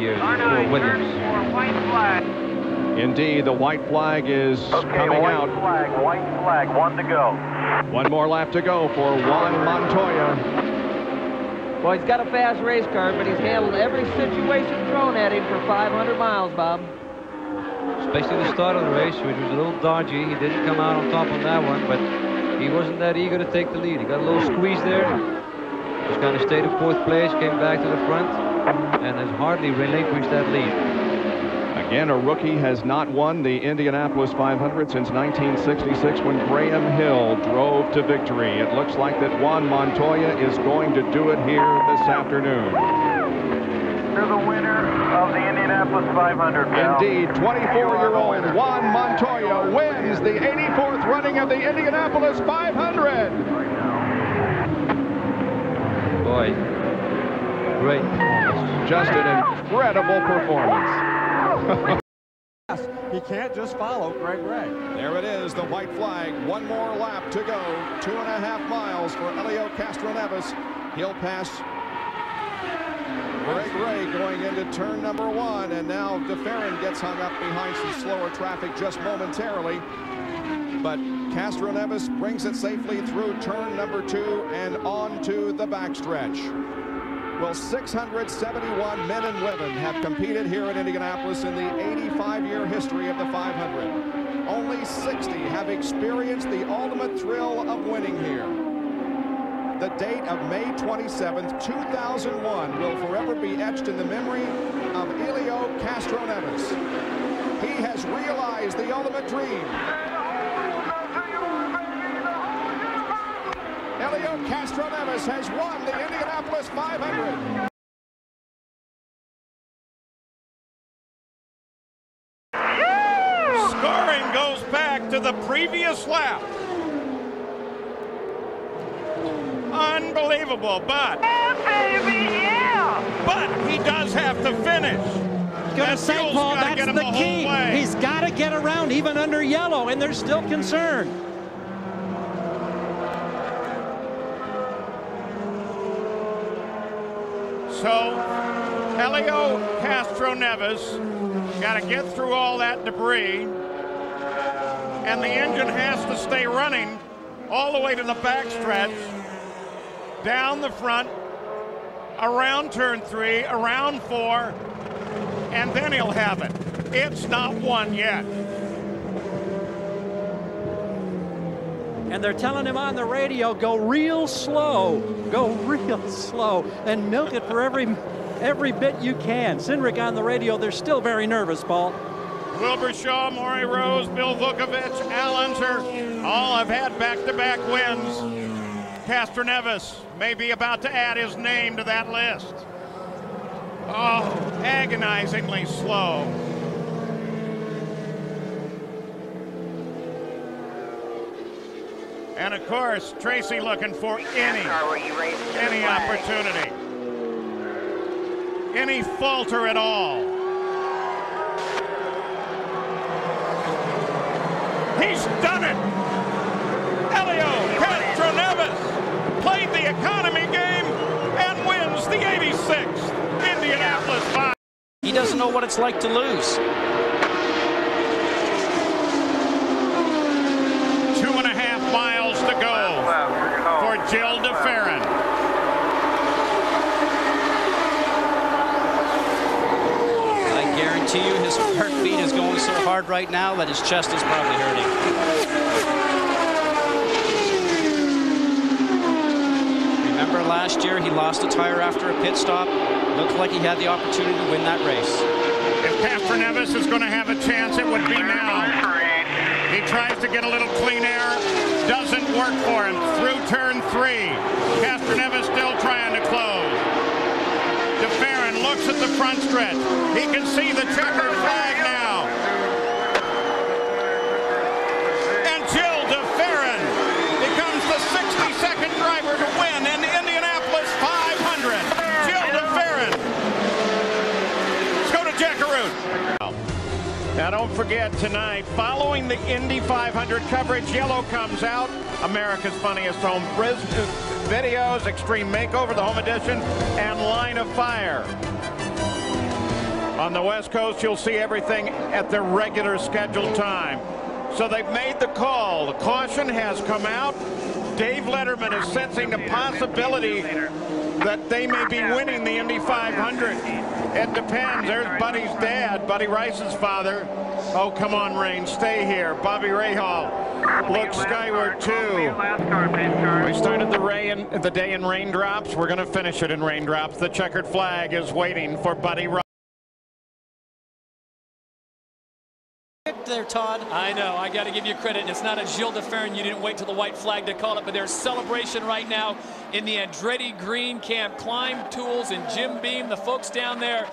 years for Williams. Indeed, the white flag is coming out. White flag, one to go. One more lap to go for Juan Montoya. Well, he's got a fast race car, but he's handled every situation thrown at him for 500 miles, Bob. Especially the start of the race, which was a little dodgy. He didn't come out on top on that one, but he wasn't that eager to take the lead. He got a little squeeze there. Just kind of stayed in fourth place, came back to the front, and has hardly relinquished that lead. Again, a rookie has not won the Indianapolis 500 since 1966 when Graham Hill drove to victory. It looks like that Juan Montoya is going to do it here this afternoon. You're the winner of the Indianapolis 500, pal. Indeed, 24-year-old Juan Montoya wins the 84th running of the Indianapolis 500. Boy, great performance. Just an incredible performance. He can't just follow Greg Ray. There it is, the white flag. One more lap to go. 2.5 miles for Helio Castroneves. He'll pass Greg Ray going into turn number 1, and now DeFerrin gets hung up behind some slower traffic just momentarily. But Castroneves brings it safely through turn number 2 and on to the backstretch. Well, 671 men and women have competed here in Indianapolis in the 85-year history of the 500. Only 60 have experienced the ultimate thrill of winning here. The date of May 27th, 2001 will forever be etched in the memory of Helio Castroneves. He has realized the ultimate dream. Helio Castroneves has won the Indianapolis 500. Scoring goes back to the previous lap. Unbelievable, but but he does have to finish. Gonna say, Paul, that's the key. He's got to get around even under yellow, and there's still concern. So Helio Castroneves got to get through all that debris, and the engine has to stay running all the way to the backstretch, down the front, around turn 3, around 4, and then he'll have it. It's not won yet. And they're telling him on the radio, go real slow, and milk it for every bit you can. Cindric on the radio, they're still very nervous, Paul. Wilbur Shaw, Maury Rose, Bill Vukovich, Al Unser, all have had back-to-back wins. Castroneves may be about to add his name to that list. Oh, agonizingly slow. And of course, Tracy looking for any opportunity, any falter at all. He's done it! Helio Castroneves played the economy game and wins the 86th Indianapolis 5. He doesn't know what it's like to lose. 2.5 miles to go for Jill DeFerrin. I guarantee you his heartbeat is going so hard right now that his chest is probably hurting. Remember last year he lost a tire after a pit stop? Looked like he had the opportunity to win that race. If Castroneves is going to have a chance, it would be now. He tries to get a little clean air. Doesn't work for him. Through turn 3. Castroneves still trying to close. DeFerrin looks at the front stretch. He can see the checkered flag now. And Jill DeFerrin becomes the 62nd driver to win in the Indianapolis 500. Jill DeFerrin. Let's go to Jackaroo. Now don't forget tonight, following the Indy 500 coverage, Yellow comes out, America's Funniest Home Videos, Extreme Makeover, the Home Edition, and Line of Fire. On the West Coast, you'll see everything at their regular scheduled time. So they've made the call. The caution has come out. Dave Letterman is sensing the possibility that they may be winning the Indy 500. It depends. There's Buddy's dad, Buddy Rice's father. Oh, come on, Rain, stay here. Bobby Rahal looks skyward, too. We started the day in raindrops. We're going to finish it in raindrops. The checkered flag is waiting for Buddy Rice. There, Todd. I know. I got to give you credit. It's not a Gilles de Ferran. You didn't wait till the white flag to call it, but there's celebration right now in the Andretti Green Camp. Climb Tools and Jim Beam, the folks down there.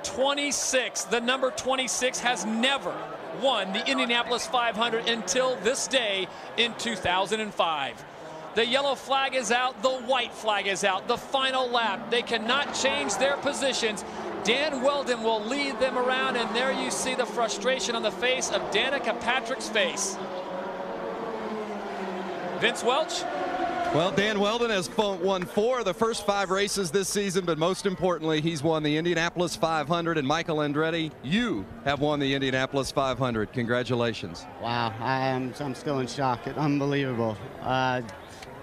26, the number 26 has never won the Indianapolis 500 until this day in 2005. The yellow flag is out. The white flag is out. The final lap. They cannot change their positions. Dan Weldon will lead them around, and there you see the frustration on the face of Danica Patrick's face. Vince Welch? Well, Dan Weldon has won 4 of the first 5 races this season, but most importantly, he's won the Indianapolis 500. And Michael Andretti, you have won the Indianapolis 500. Congratulations. Wow, I'm still in shock. It's unbelievable.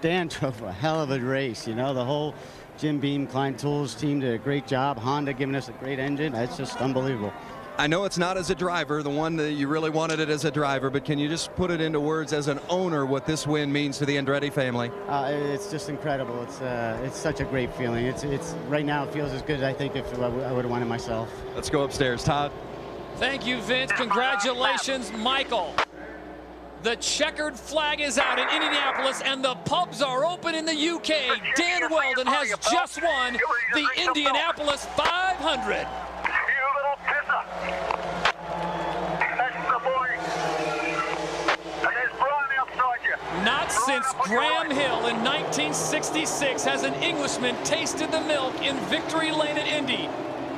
Dan drove a hell of a race. You know, the whole Jim Beam, Klein Tools team did a great job. Honda giving us a great engine. It's just unbelievable. I know it's not as a driver, the one that you really wanted it as a driver, but can you just put it into words as an owner what this win means to the Andretti family? It's just incredible. It's such a great feeling. It's right now it feels as good as I think if I would have won it myself. Let's go upstairs, Todd. Thank you, Vince. Congratulations, Michael. The checkered flag is out in Indianapolis, and the pubs are open in the UK. Dan Weldon has just won the Indianapolis 500. Not since Graham Hill in 1966 has an Englishman tasted the milk in Victory Lane at Indy.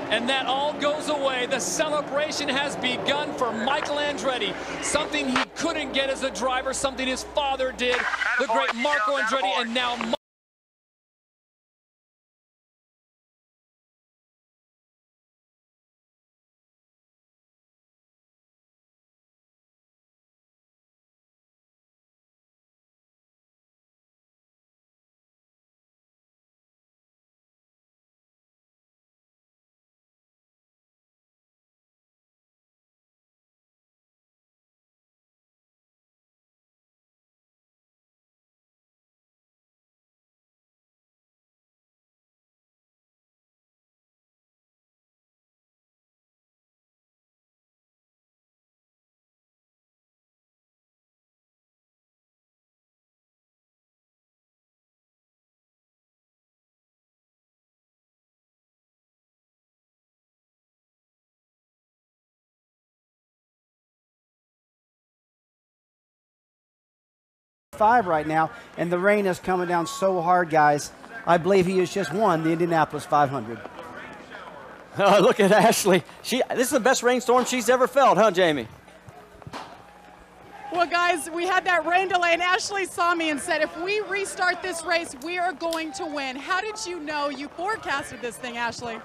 And that all goes away. The celebration has begun for Michael Andretti. Something he couldn't get as a driver, something his father did, the great Marco Andretti, and now right now, and the rain is coming down so hard, guys. I believe he has just won the Indianapolis 500. Oh, look at Ashley. This is the best rainstorm she's ever felt, huh, Jamie? Well, guys, we had that rain delay, and Ashley saw me and said, if we restart this race, we are going to win. How did you know? You forecasted this thing, Ashley.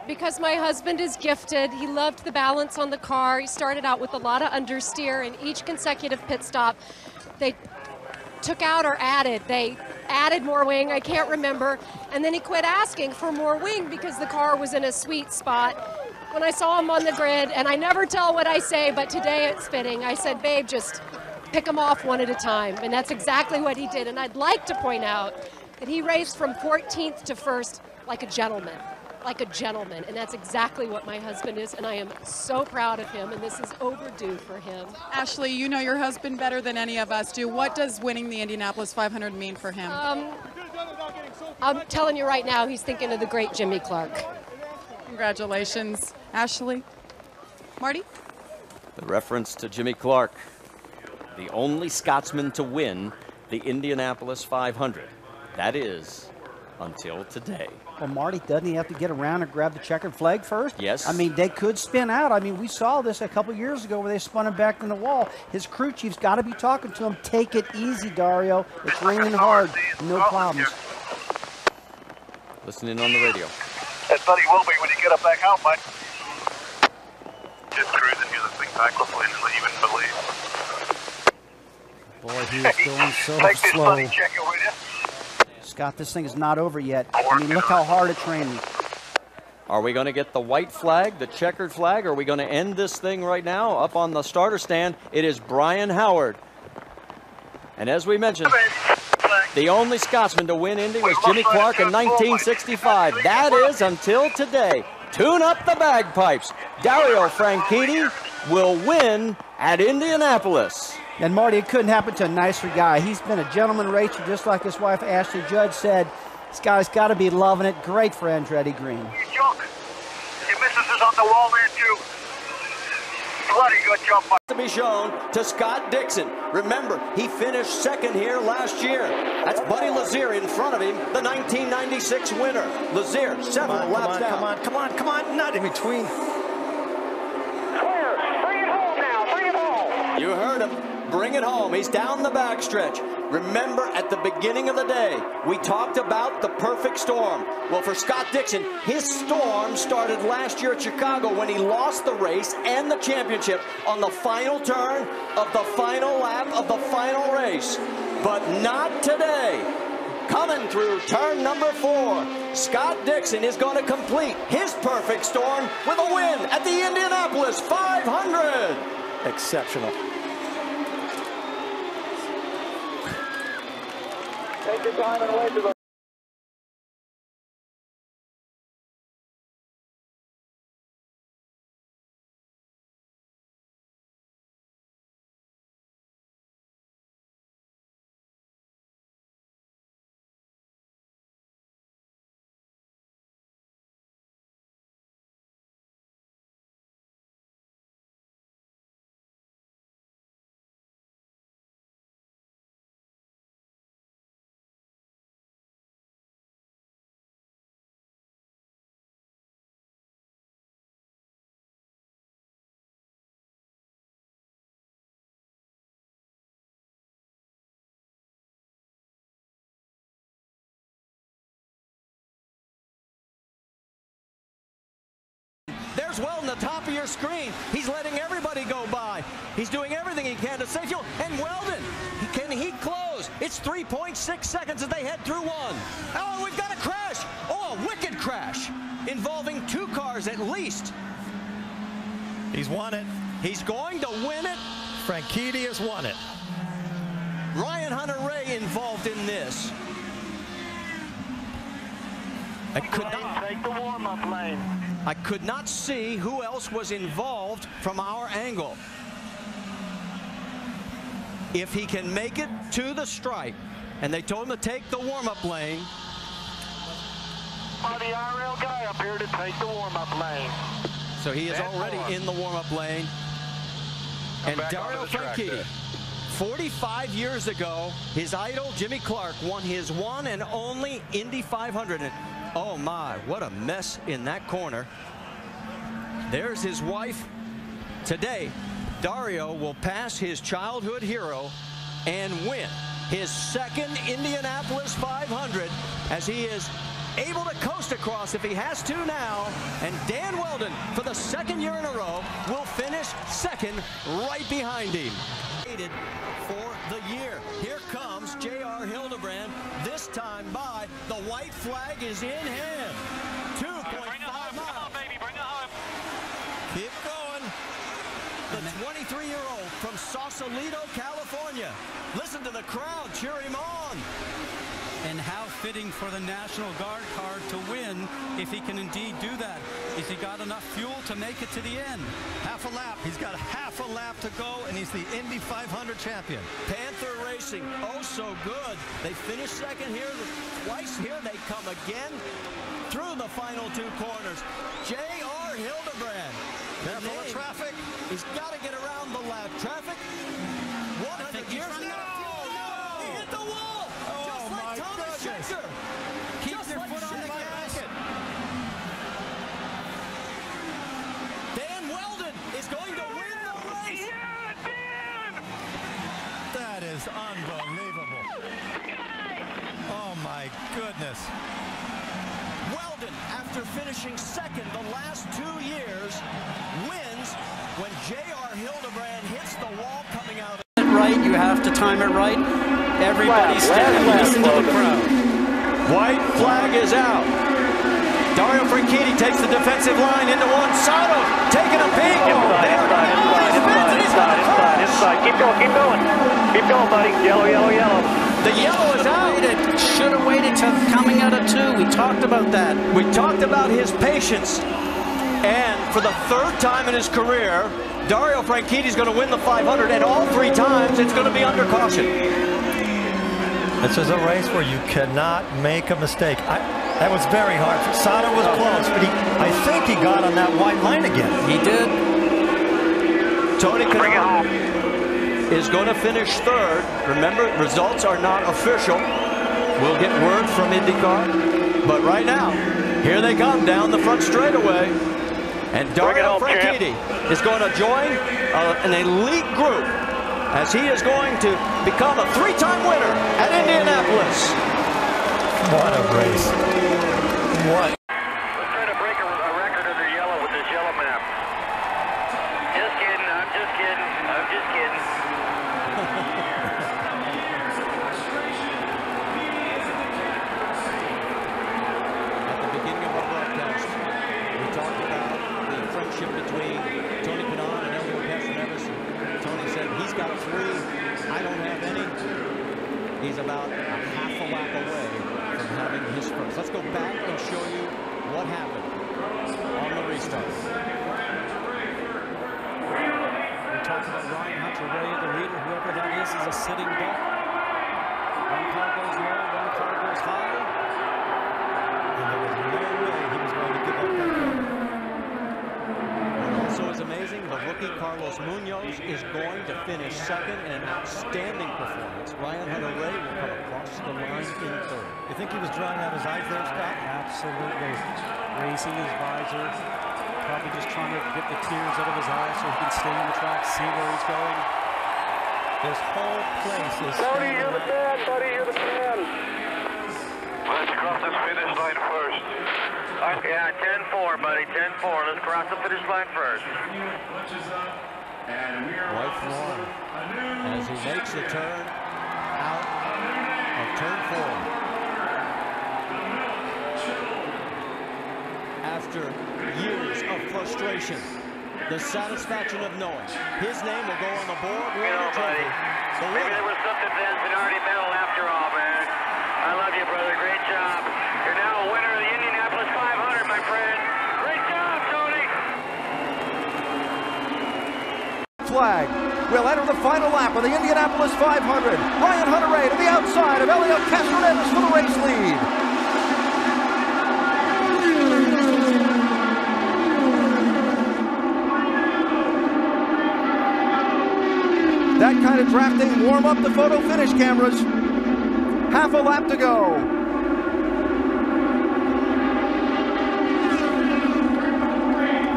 Because my husband is gifted. He loved the balance on the car. He started out with a lot of understeer, and each consecutive pit stop, they took out or added. They added more wing, I can't remember, and then he quit asking for more wing because the car was in a sweet spot. When I saw him on the grid, and I never tell what I say, but today it's fitting, I said, babe, just pick them off one at a time, and that's exactly what he did. And I'd like to point out that he raced from 14th to 1st like a gentleman. And that's exactly what my husband is, and I am so proud of him, and this is overdue for him. Ashley, you know your husband better than any of us do. What does winning the Indianapolis 500 mean for him? I'm telling you right now, he's thinking of the great Jimmy Clark. Congratulations. Ashley? Marty? The reference to Jimmy Clark, the only Scotsman to win the Indianapolis 500. That is, until today. Well, Marty, doesn't he have to get around and grab the checkered flag first? Yes. I mean, they could spin out. I mean, we saw this a couple years ago where they spun him back in the wall. His crew chief's got to be talking to him. Take it easy, Dario. It's raining hard. No problems. Listening on the radio. That buddy will be when you get up back out, mate. Just cruising here, this thing back up literally, you wouldn't believe. Boy, he's going so slow. Scott, this thing is not over yet. I mean, look how hard it's raining. Are we going to get the white flag, the checkered flag? Or are we going to end this thing right now? Up on the starter stand, it is Brian Howard. And as we mentioned, the only Scotsman to win Indy was Jimmy Clark in 1965. That is until today. Tune up the bagpipes. Dario Franchitti will win at Indianapolis. And Marty, it couldn't happen to a nicer guy. He's been a gentleman racer, just like his wife Ashley Judd said. This guy's got to be loving it. Great for Andretti Green. Your missus is on the wall there too. Bloody good jump. To be shown to Scott Dixon. Remember, he finished second here last year. That's Buddy Lazier in front of him, the 1996 winner. Lazier, several laps down. Come on, not in between. Clear, bring it home now, bring it home. You heard him. Bring it home. He's down the backstretch. Remember, at the beginning of the day, we talked about the perfect storm. Well, for Scott Dixon, his storm started last year at Chicago when he lost the race and the championship on the final turn of the final lap of the final race. But not today. Coming through turn number 4, Scott Dixon is going to complete his perfect storm with a win at the Indianapolis 500. Exceptional. Take your time and wait to the There's Weldon at the top of your screen. He's letting everybody go by. He's doing everything he can to save fuel. And Weldon, can he close? It's 3.6 seconds as they head through one. Oh, we've got a crash. Oh, a wicked crash involving 2 cars at least. He's won it. He's going to win it. Franchitti has won it. Ryan Hunter-Raey involved in this. take the warm-up lane. I could not see who else was involved from our angle. If he can make it to the stripe, and they told him to take the warm-up lane. The RL guy up here to take the warm-up lane. So he is already in the warm-up lane. And Dario Franchitti, 45 years ago, his idol Jimmy Clark won his one and only Indy 500. And oh my, what a mess in that corner. There's his wife. Today, Dario will pass his childhood hero and win his second Indianapolis 500 as he is able to coast across if he has to now. And Dan Weldon, for the second year in a row, will finish second right behind him. For the year. Here comes J.R. Hildebrand, this time by. The white flag is in hand. 2.5 miles. Come on, baby, bring it home. Keep going. The 23-year-old from Sausalito, California. Listen to the crowd cheer him on. And how fitting for the National Guard car to win if he can indeed do that. Has he got enough fuel to make it to the end? Half a lap. He's got half a lap to go, and he's the Indy 500 champion. Panther Racing, oh so good. They finished second here. Twice here they come again through the final 2 corners. J.R. Hildebrand. Careful of traffic. He's got to get around the lap. Traffic. 100 years ago. No! He hit the wall. Just like Thomas Schechter. Keep their foot on the gas. Dan Weldon is going to win the race. That is unbelievable. Oh my goodness. Weldon, after finishing second the last 2 years, wins time it right. Everybody stand and listen to the crowd. White flag is out. Dario Franchitti takes the defensive line into one. Sato taking a peek. Inside. Keep going. Keep going, buddy. Yellow. The yellow is out. Should have waited till coming out of 2. We talked about that. We talked about his patience. And for the 3rd time in his career, Dario Franchitti is going to win the 500, and all 3 times it's going to be under caution. This is a race where you cannot make a mistake. That was very hard. Sato was close, but I think he got on that white line again. He did. Tony Kanaan is going to finish 3rd. Remember, results are not official. We'll get word from IndyCar. But right now, here they come down the front straightaway. And Dario Franchitti is going to join an elite group as he is going to become a 3-time winner at Indianapolis. What a race. What? Let's try to break a record under yellow with this yellow map. Just kidding. I'm just kidding. At the beginning of our broadcast, we talked about the friendship between Tony Kanaan and Elio Castroneves. Tony said he's got 3. I don't have any. He's about a half a lap away from having his first. Let's go back and show you what happened on the restart. We talked about Ryan hunter-raey, the leader, whoever that is a sitting duck. One car goes low, one car goes high. And there was no way he was going to give up that corner. What also is amazing, the rookie Carlos Munoz is going to finish 2nd in an outstanding performance. Ryan hunter-raey will come across the line in 3rd. You think he was drying out his eyes there, Scott? Absolutely. Raising his visor. Probably just trying to get the tears out of his eyes so he can stay on the track, see where he's going. This whole place is... Tony, you're the man. Let's cross this finish line first. Yeah, 10-4, buddy. 10-4. Let's cross the finish line first. White flag as he makes the turn out of turn 4. After years of frustration, the satisfaction of knowing his name will go on the board. You know, buddy, maybe there was something already medal after all, man. I love you, brother. Great job. You're now a winner of the Indianapolis 500, my friend. Great job, Tony. Flag will enter the final lap of the Indianapolis 500. Ryan hunter-raey to the outside of Elio Castroneves for the race lead. That kind of drafting warm up the photo finish cameras. Half a lap to go.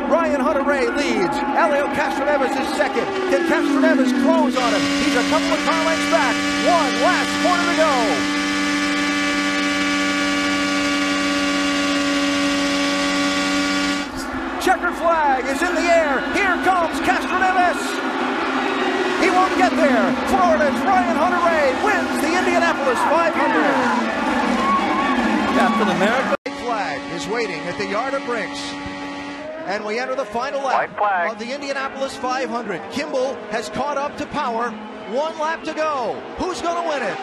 Ryan hunter-raey leads. Elio Castroneves is 2nd. Can Castroneves close on him? He's a couple of car lengths back. One last corner to go. Checkered flag is in the air. Here comes Castroneves. He won't get there. Florida's Ryan hunter-raey wins the Indianapolis 500. Captain America. Flag is waiting at the yard of Brinks. And we enter the final lap of the Indianapolis 500. Kimball has caught up to Power. 1 lap to go. Who's going to win it?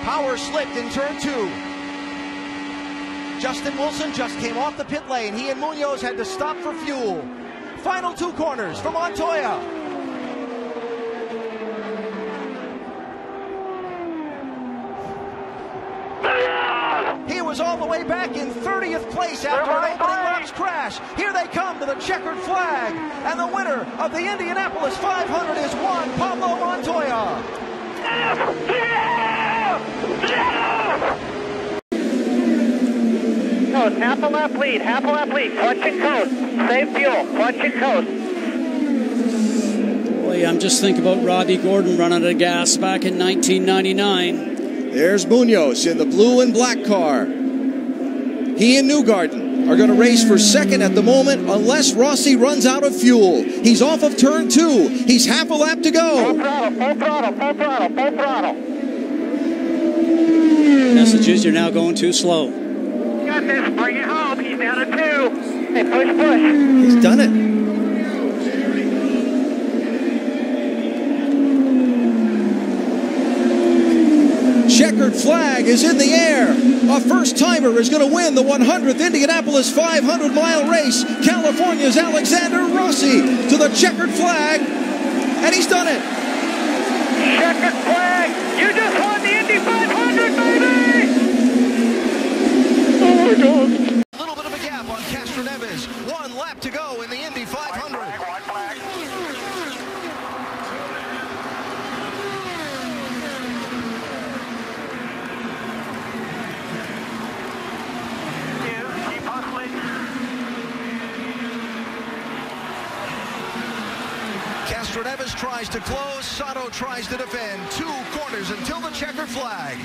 Power slipped in turn 2. Justin Wilson just came off the pit lane. He and Munoz had to stop for fuel. Final 2 corners for Montoya. He was all the way back in 30th place after an opening laps crash. Here they come to the checkered flag. And the winner of the Indianapolis 500 is Juan Pablo Montoya. Coast, half a lap lead. Clutch and coast. Save fuel. Clutch and coast. Boy, I'm just thinking about Robbie Gordon running out of gas back in 1999. There's Munoz in the blue and black car. He and Newgarden are going to race for second at the moment unless Rossi runs out of fuel. He's off of turn 2. He's half a lap to go. Full throttle, full throttle, full throttle. Messages, you're now going too slow. Got this, bring it home. He's down to 2. Hey, push. He's done it. Checkered flag is in the air. A first-timer is going to win the 100th Indianapolis 500-mile race. California's Alexander Rossi to the checkered flag, and he's done it. Checkered flag. You just won the Indy 500, baby! Oh, my God. A little bit of a gap on Castroneves. 1 lap to go in the Indy 500. White flag. Castroneves tries to close, Sato tries to defend. 2 corners until the checkered flag.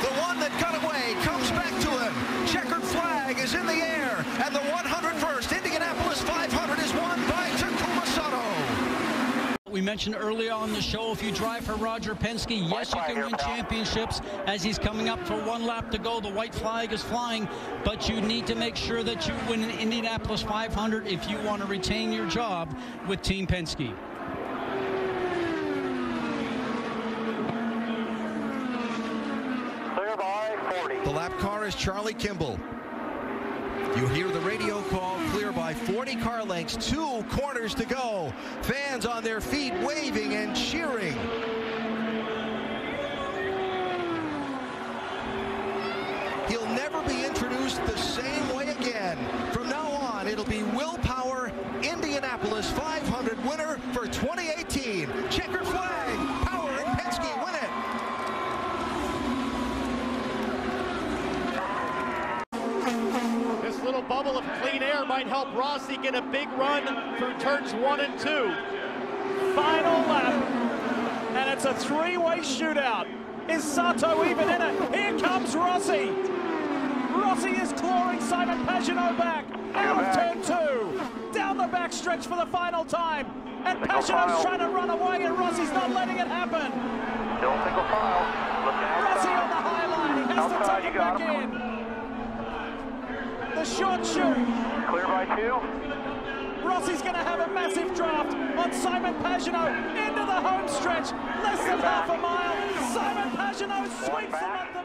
The one that got away comes back to him. Checkered flag is in the air, and the 101st Indianapolis 500 is won by Takuma Sato. We mentioned earlier on the show, if you drive for Roger Penske, yes, you can win championships as he's coming up for 1 lap to go. The white flag is flying, but you need to make sure that you win an Indianapolis 500 if you want to retain your job with Team Penske. Clear by 40. The lap car is Charlie Kimball. You hear the radio call, clear by 40 car lengths, 2 corners to go. Fans on their feet waving and cheering. He'll never be introduced the same way again. From now on, it'll be Will Power, Indianapolis 500 winner for 2018. Checkered flag, Power and Penske win it. This little bubble of clean air might help Rossi get a big run through turns 1 and 2. Final lap, and it's a 3-way shootout. Is Sato even in it? Here comes Rossi. Rossi is clawing Simon Pagenaud back out of turn 2. Down the backstretch for the final time. And Pagenaud's trying to run away, and Rossi's not letting it happen. Still single file. Rossi on the high line. He has to take it back in. The short shoot. Clear by 2. Rossi's going to have a massive draft on Simon Pagenaud into the home stretch. Less than half a mile. Simon Pagenaud sweeps him at the